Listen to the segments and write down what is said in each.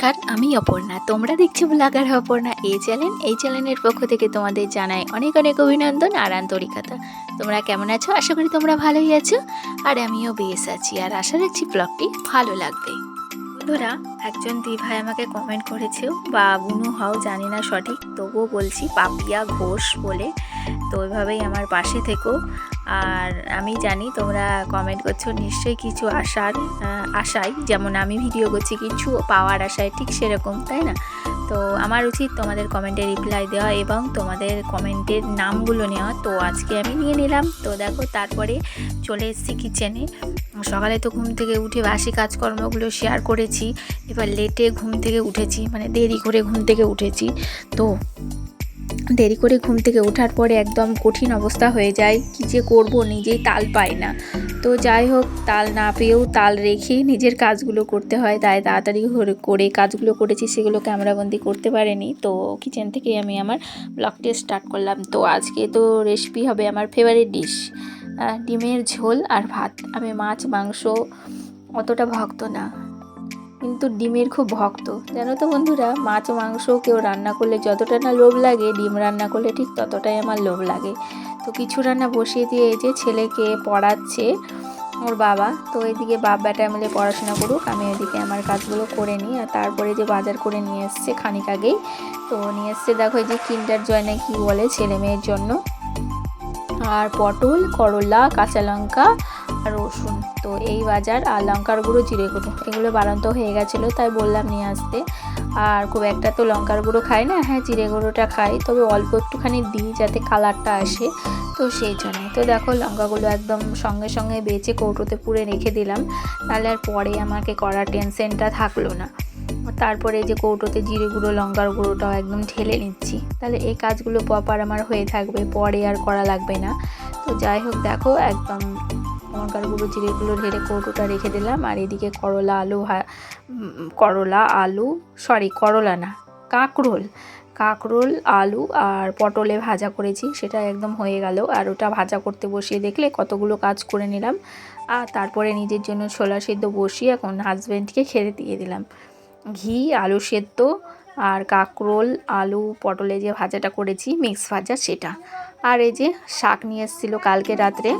নমস্কার, আমি অপর্ণা। তোমরা দেখছো ব্লগার অপর্ণা এই চ্যানেলের পক্ষ থেকে তোমাদের জানাই অনেক অনেক অভিনন্দন আর আন্তরিকতা। তোমরা কেমন আছো? আশা করি তোমরা ভালোই আছো, আর আমিও বেশ আছি। আর আশা রাখছি ব্লগটি ভালো লাগবে। বন্ধুরা, একজন দিভাই আমাকে কমেন্ট করেছে, বা বুনু হও জানি না সঠিক, তবুও বলছি পাপিয়া ঘোষ বলে। তো ওইভাবেই আমার পাশে থেকো। আর আমি জানি তোমরা কমেন্ট করছো নিশ্চয়ই কিছু আশায়, যেমন আমি ভিডিও করছি কিছু পাওয়ার আশায়, ঠিক সেরকম, তাই না? তো আমার উচিত তোমাদের কমেন্টে রিপ্লাই দেওয়া এবং তোমাদের কমেন্টের নামগুলো নেওয়া। তো আজকে আমি নিয়ে নিলাম। তো দেখো, তারপরে চলে এসেছি কিচেনে। সকালে তো ঘুম থেকে উঠে বাসি কাজকর্মগুলো শেয়ার করেছি। এবার লেটে ঘুম থেকে উঠেছি, মানে দেরি করে ঘুম থেকে উঠেছি। তো দেরি করে ঘুম থেকে ওঠার পরে একদম কঠিন অবস্থা হয়ে যায়, কী যে করব নিজেই তাল পাই না। তো যাই হোক, তাল না পেয়েও তাল রেখে নিজের কাজগুলো করতে হয়, তাই তাড়াতাড়ি করে কাজগুলো করেছি, সেগুলো ক্যামেরাবন্দি করতে পারিনি। তো কিচেন থেকে আমি আমার ব্লগটি স্টার্ট করলাম। তো আজকে তো রেসিপি হবে আমার ফেভারিট ডিশ, ডিমের ঝোল আর ভাত। আমি মাছ মাংস অতটা ভক্ত না, কিন্তু ডিমের খুব ভক্ত, জানো তো বন্ধুরা। মাছ মাংস কেউ রান্না করলে যতটা না লোভ লাগে, ডিম রান্না করলে ঠিক ততটাই আমার লোভ লাগে। তো কিছু রান্না বসিয়ে দিয়ে এই যে ছেলেকে পড়াচ্ছে ওর বাবা। তো এদিকে বাপ বেটা মিলে পড়াশোনা করুক, আমি এদিকে আমার কাজগুলো করে নিই। আর তারপরে যে বাজার করে নিয়ে এসছে খানিক আগেই, তো নিয়ে এসছে দেখো এই যে কিন্ডার জয় না কি বলে ছেলে মেয়ের জন্য, আর পটল, করলা, কাঁচা লঙ্কা আর রসুন। তো এই বাজার, আর লঙ্কার গুঁড়ো, জিরে গুঁড়ো, এগুলো বাড়ন্ত হয়ে গেছিলো, তাই বললাম নিয়ে আসতে। আর খুব একটা তো লঙ্কার গুঁড়ো খাই না, হ্যাঁ জিরে গুঁড়োটা খাই, তবে অল্প একটুখানি দিই যাতে কালারটা আসে, তো সেই জন্যে। তো দেখো লঙ্কাগুলো একদম সঙ্গে সঙ্গে বেছে কৌটোতে পুরে রেখে দিলাম, তাহলে আর পরে আমাকে করার টেনশনটা থাকলো না। তারপরে যে কৌটোতে জিরে গুঁড়ো লঙ্কার গুঁড়োটাও একদম ঢেলে নিচ্ছি, তাহলে এই কাজগুলো প্রপার আমার হয়ে থাকবে, পরে আর করা লাগবে না। তো যাই হোক, দেখো একদম লঙ্কার গুঁড়ো জিরেগুলো ঢেলে কৌটোটা রেখে দিলাম। আর এদিকে করলা না, কাঁকরোল, আলু আর পটলে ভাজা করেছি, সেটা একদম হয়ে গেল। আর ওটা ভাজা করতে বসিয়ে দেখলে কতগুলো কাজ করে নিলাম। আর তারপরে নিজের জন্য ছোলা সেদ্ধ বসিয়ে এখন হাজব্যান্ডকে খেতে দিয়ে দিলাম। ঘি, আলু সেদ্ধ আর কাঁকরোল, আলু, পটলে যে ভাজাটা করেছি মিক্স ভাজা, সেটা। আর এই যে শাক নিয়ে এসেছিলো কালকে রাত্রে,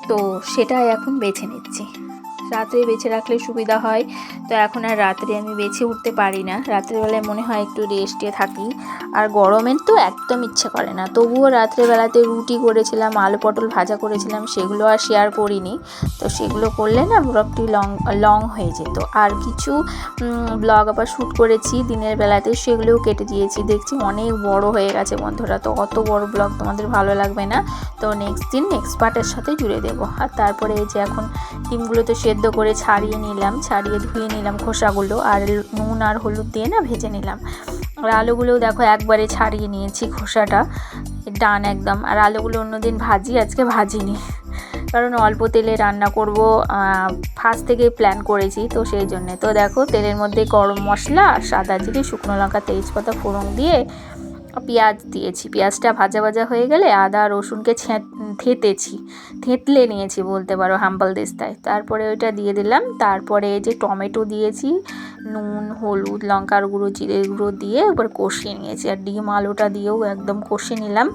তো সেটা এখন বেছে নিচ্ছি। রাত্রে বেছে রাখলে সুবিধা হয়, তো এখন আর রাত্রে আমি বেছে উঠতে পারি না। রাত্রেবেলায় মনে হয় একটু রেস্টে থাকি, আর গরমের তো একদম ইচ্ছে করে না। তবুও রাত্রেবেলাতে রুটি করেছিলাম, আলু পটল ভাজা করেছিলাম, সেগুলো আর শেয়ার করিনি। তো সেগুলো করলে না ব্লগটি লং হয়ে যেত। আর কিছু ব্লগ আবার শ্যুট করেছি দিনের বেলাতে, সেগুলোও কেটে দিয়েছি। দেখছি অনেক বড় হয়ে গেছে বন্ধুরা, তো অত বড় ব্লগ তোমাদের ভালো লাগবে না। তো নেক্সট পার্টের সাথে জুড়ে দেবো। আর তারপরে এই যে এখন ডিমগুলো তো সেদ্ধ করে ছাড়িয়ে ধুয়ে নিলাম খোসাগুলো, আর নুন আর হলুদ দিয়ে না ভেজে নিলাম। আর আলুগুলোও দেখো একবারে ছাড়িয়ে নিয়েছি খোসাটা, ডান একদম। আর আলুগুলো অন্যদিন ভাজি, আজকে ভাজিনি, কারণ অল্প তেলে রান্না করব, ফার্স্ট থেকে প্ল্যান করেছি, তো সেই জন্যে। তো দেখো তেলের মধ্যে গরম মশলা, সাদা জিরে, শুকনো লঙ্কা, তেজপাতা ফোড়ন দিয়ে পেঁয়াজ দিয়েছি। পেঁয়াজটা ভাজা ভাজা হয়ে গেলে আদা রসুনকে থেঁতলে নিয়েছি বলতে পারো, হাম্বল দিস্তায়। তারপরে ওইটা দিয়ে দিলাম। তারপরে এই যে টমেটো দিয়েছি, নুন হলুদ লঙ্কার গুঁড়ো জিরে গুঁড়ো দিয়ে এবার কষিয়ে নিয়েছি। আর ডিম আলুটা দিয়েও একদম কষিয়ে নিলাম।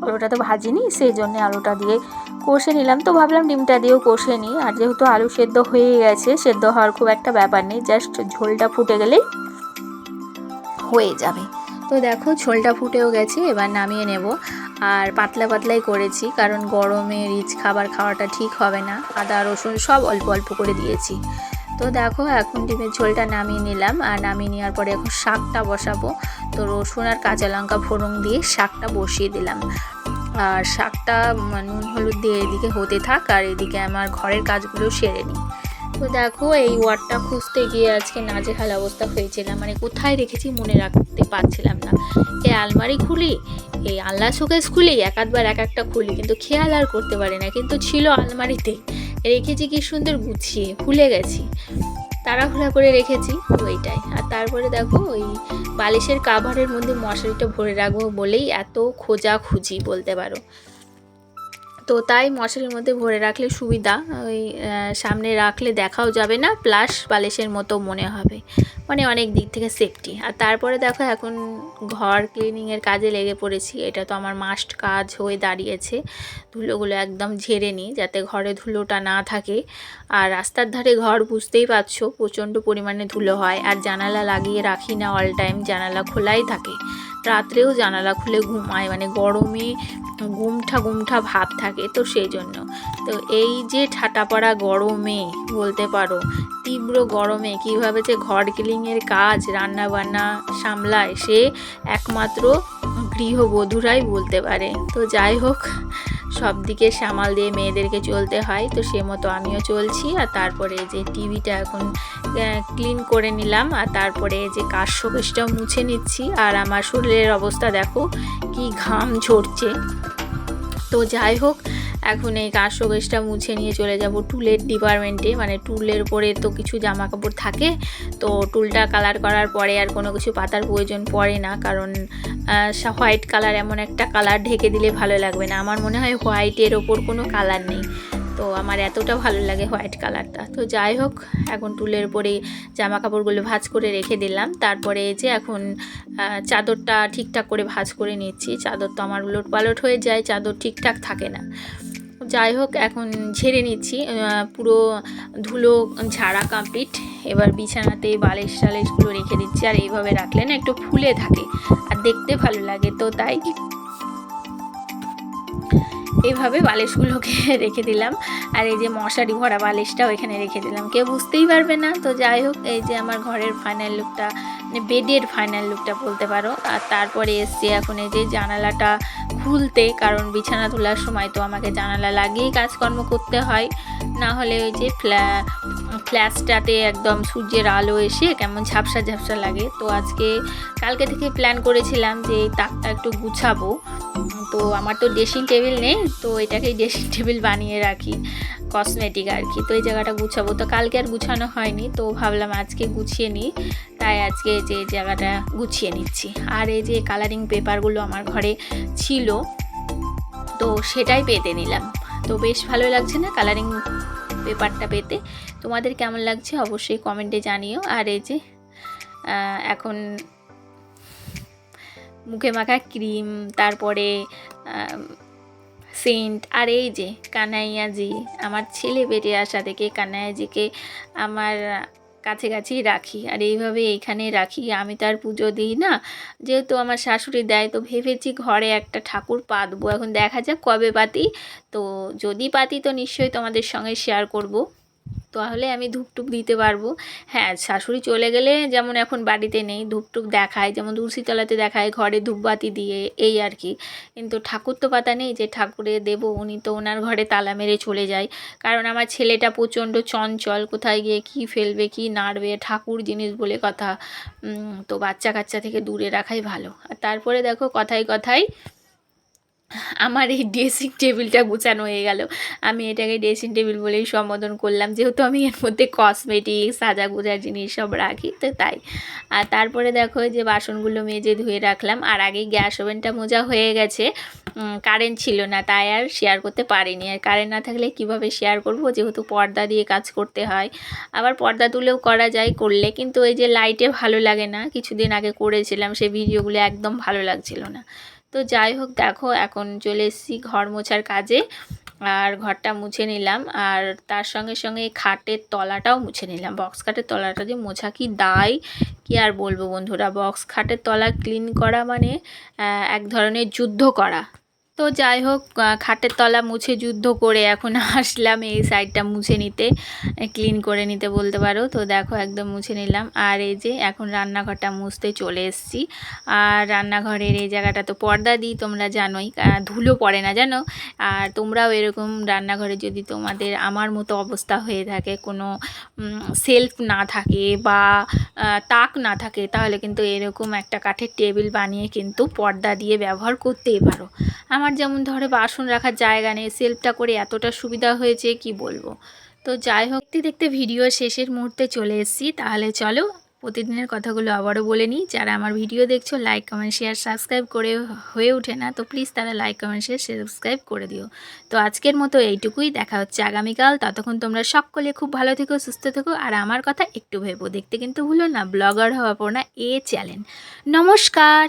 আলুটা তো ভাজিনি, সেই জন্য আলুটা দিয়ে কষে নিলাম। তো ভাবলাম ডিমটা দিয়েও কষে নিই। আর যেহেতু আলু সেদ্ধ হয়ে গেছে, সেদ্ধ হওয়ার খুব একটা ব্যাপার নেই, জাস্ট ঝোলটা ফুটে গেলেই হয়ে যাবে। তো দেখো ঝোলটা ফুটেও গেছে, এবার নামিয়ে নেব। আর পাতলা পাতলাই করেছি, কারণ গরমে রিচ খাবার খাওয়াটা ঠিক হবে না। আদা রসুন সব অল্প অল্প করে দিয়েছি। তো দেখো এখন ডিমের ঝোলটা নামিয়ে নিলাম। আর নামিয়ে নেওয়ার পরে এখন শাকটা বসাবো। তো রসুন আর কাঁচা লঙ্কা ফোড়ন দিয়ে শাকটা বসিয়ে দিলাম। আর শাকটা নুন হলুদ দিয়ে এদিকে হতে থাক, আর এদিকে আমার ঘরের কাজগুলো সেরে নিই। তো দেখো এই ওয়ার্ডটা খুঁজতে গিয়ে আজকে নাজেহাল অবস্থা হয়েছিলাম, মানে কোথায় রেখেছি মনে রাখতে পারছিলাম না। এই আলমারি খুলি, এই আলনা শোকেস খুলি, একাধবার এক একটা খুলি, কিন্তু খেয়াল আর করতে পারি না। কিন্তু ছিল আলমারিতে, রেখেছি কি সুন্দর গুছিয়ে, ভুলে গেছি, তাড়াহুড়া করে রেখেছি, তো এইটাই। আর তারপরে দেখো ওই বালিশের কাভারের মধ্যে মশারিটা ভরে রাখবো বলেই এত খোঁজাখুঁজি বলতে পারো। তো তাই মশারির মধ্যে ভরে রাখলে সুবিধা, ওই সামনে রাখলে দেখাও যাবে না, প্লাস বালিশের মতো মনে হবে, মানে অনেক দিক থেকে সেফটি। আর তারপরে দেখো এখন ঘর ক্লিনিংয়ের কাজে লেগে পড়েছি। এটা তো আমার মাস্ট কাজ হয়ে দাঁড়িয়েছে। ধুলোগুলো একদম ঝেড়ে নিই যাতে ঘরে ধুলোটা না থাকে। আর রাস্তার ধারে ঘর বুঝতেই পারছো প্রচণ্ড পরিমাণে ধুলো হয়। আর জানালা লাগিয়ে রাখি না, অল টাইম জানালা খোলাই থাকে, রাত্রেও জানালা খুলে ঘুমায়, মানে গরমে গুমঠা গুমঠা ভাব থাকে, তো সেই জন্য। তো এই যে ঠাটা পড়া গরমে বলতে পারো, তীব্র গরমে কীভাবে যে ঘর ক্লিনিংয়ের কাজ রান্না বান্না সামলায় সে একমাত্র গৃহবধূরাই বলতে পারে। তো যাই হোক, সব দিকে সামাল দিয়ে মেয়েদেরকে চলতে হয়, তো সে মতো আমিও চলছি। আর তারপরে যে টিভিটা এখন ক্লিন করে নিলাম, আর তারপরে যে কাজ শোকেসটাও মুছে নিচ্ছি। আর আমার শরীরের অবস্থা দেখো কি ঘাম ঝরছে। তো যাই হোক, এখন এই কাজ শোকেসটা মুছে নিয়ে চলে যাব টুলের ডিপার্টমেন্টে। মানে টুলের উপরে তো কিছু জামা কাপড় থাকে, তো টুলটা কালার করার পরে আর কোনো কিছু পাতার প্রয়োজন পড়ে না, কারণ হোয়াইট কালার এমন একটা কালার ঢেকে দিলে ভালো লাগবে না। আমার মনে হয় হোয়াইটের ওপর কোনো কালার নেই, তো আমার এতটা ভালো লাগে হোয়াইট কালারটা। তো যাই হোক, এখন টুলের উপরে জামা কাপড়গুলো ভাঁজ করে রেখে দিলাম। তারপরে যে এখন চাদরটা ঠিকঠাক করে ভাঁজ করে নিচ্ছি। চাদর তো আমার উলট পালট হয়ে যায়, চাদর ঠিকঠাক থাকে না। যাই হোক, এখন ঝেড়ে নিচ্ছি, পুরো ধুলো ঝাড়া কমপ্লিট। এবার বিছানাতে বালিশ টালিশগুলো রেখে দিচ্ছি। আর এইভাবে রাখলে না একটু ফুলে থাকে আর দেখতে ভালো লাগে, তো তাই এইভাবে বালিশগুলোকে রেখে দিলাম। আর এই যে মশারি ভরা বালিশটাও এখানে রেখে দিলাম, কেউ বুঝতেই পারবে না। তো যাই হোক, এই যে আমার ঘরের ফাইনাল লুকটা, মানে বেডের ফাইনাল লুকটা বলতে পারো। আর তারপরে এসছে এখন এই যে জানালাটা খুলতে, কারণ বিছানা তোলার সময় তো আমাকে জানালা লাগিয়েই কাজকর্ম করতে হয়, না হলে ওই যে ফ্ল্যাশটাতে একদম সূর্যের আলো এসে কেমন ঝাপসা ঝাপসা লাগে। তো কালকে থেকে প্ল্যান করেছিলাম যে এই তাকটা একটু গুছাবো। তো আমার তো ড্রেসিং টেবিল নেই, তো এটাকেই ড্রেসিং টেবিল বানিয়ে রাখি, কসমেটিক আর কি। তো এই জায়গাটা গুছাবো, তো কালকে আর গুছানো হয়নি, তো ভাবলাম আজকে গুছিয়ে নিই, তাই আজকে যে জায়গাটা গুছিয়ে নিচ্ছি। আর এই যে কালারিং পেপারগুলো আমার ঘরে ছিল, তো সেটাই পেতে নিলাম। তো বেশ ভালো লাগছে না কালারিং পেপারটা পেতে? তোমাদের কেমন লাগছে অবশ্যই কমেন্টে জানিও। আর এই যে এখন মুখে মাখা ক্রিম, তারপরে সেন্ট, আর এই যে কানাইয়াজি, আমার ছেলে বেটে আসা থেকে কানাইয়াজিকে আমার কাছেই রাখি। আর এইভাবে এইখানে রাখি, আমি তো আর পুজো দিই না, যেহেতু আমার শাশুড়ি দেয়। তো ভেবেছি ঘরে একটা ঠাকুর পাতবো, এখন দেখা যাক কবে পাতি। তো যদি পাতি তো নিশ্চয়ই তোমাদের সঙ্গে শেয়ার করব, তাহলে আমি ধূপটুপ দিতে পারবো। হ্যাঁ, শাশুড়ি চলে গেলে যেমন এখন বাড়িতে নেই, ধূপটুপ দেখায়, যেমন তুলসীতলাতে দেখায় ঘরে ধূপবাতি দিয়ে, এই আর কি। কিন্তু ঠাকুর তো পাতা নেই যে ঠাকুরে দেবো, উনি তো ওনার ঘরে তালা মেরে চলে যায়। কারণ আমার ছেলেটা প্রচণ্ড চঞ্চল, কোথায় গিয়ে কী ফেলবে কী নাড়বে, ঠাকুর জিনিস বলে কথা। তো বাচ্চা কাচ্চা থেকে দূরে রাখাই ভালো। আর তারপরে দেখো কথায় কথায় আমার এই ড্রেসিং টেবিলটা গুছানো হয়ে গেল। আমি এটাকে ড্রেসিং টেবিল বলেই সম্বোধন করলাম, যেহেতু আমি এর মধ্যে কসমেটিক সাজা গোজার জিনিস সব রাখি, তো তাই। আর তারপরে দেখো যে বাসনগুলো মেজে ধুয়ে রাখলাম। আর আগেই গ্যাস ওভেনটা মোজা হয়ে গেছে, কারেন্ট ছিল না, তাই আর শেয়ার করতে পারিনি। আর কারেন্ট না থাকলে কিভাবে শেয়ার করব, যেহেতু পর্দা দিয়ে কাজ করতে হয়। আবার পর্দা তুলেও করা যায় করলে, কিন্তু এই যে লাইটে ভালো লাগে না। কিছুদিন আগে করেছিলাম, সেই ভিডিওগুলো একদম ভালো লাগছিল না। তো যাই হোক, দেখো এখন চলে এসেছি ঘর মোছার কাজে। আর ঘরটা মুছে নিলাম, আর তার সঙ্গে সঙ্গে খাটের তলাটাও মুছে নিলাম। বক্স খাটের তলাটা যে মোছা কি দায়, কি আর বলবো বন্ধুরা। বক্স খাটের তলা ক্লিন করা মানে এক ধরনের যুদ্ধ করা। তো যাই হোক, খাটের তলা মুছে যুদ্ধ করে এখন আসলাম এই সাইডটা মুছে নিতে, ক্লিন করে নিতে বলতে পারো। তো দেখো একদম মুছে নিলাম। আর এই যে এখন রান্নাঘরটা মুছতে চলে এসেছি। আর রান্নাঘরের এই জায়গাটা তো পর্দা দিই, তোমরা জানোই, ধুলো পড়ে না জানো। আর তোমরাও এরকম রান্নাঘরে যদি তোমাদের আমার মতো অবস্থা হয়ে থাকে, কোনো সেলফ না থাকে বা তাক না থাকে, তাহলে কিন্তু এরকম একটা কাঠের টেবিল বানিয়ে কিন্তু পর্দা দিয়ে ব্যবহার করতেই পারো। আমার যেমন ধরো বাসন রাখার জায়গা নেই, সেলফটা করে এতটা সুবিধা হয়েছে কি বলবো। তো যাই হোক, দেখতে দেখতে ভিডিও শেষের মুহূর্তে চলে এসেছি। তাহলে চলো প্রতিদিনের কথাগুলো আবারও বলে নিই, যারা আমার ভিডিও দেখছো লাইক কমেন্ট শেয়ার সাবস্ক্রাইব করে হয়ে ওঠে না, তো প্লিজ তারা লাইক কমেন্ট শেয়ার সাবস্ক্রাইব করে দিও। তো আজকের মতো এইটুকুই, দেখা হচ্ছে আগামীকাল। ততক্ষণ তোমরা সকলে খুব ভালো থেকো, সুস্থ থেকো, আর আমার কথা একটু ভেবো। দেখতে কিন্তু ভুলো না ব্লগার হওয়া পড়না চ্যানেল। নমস্কার।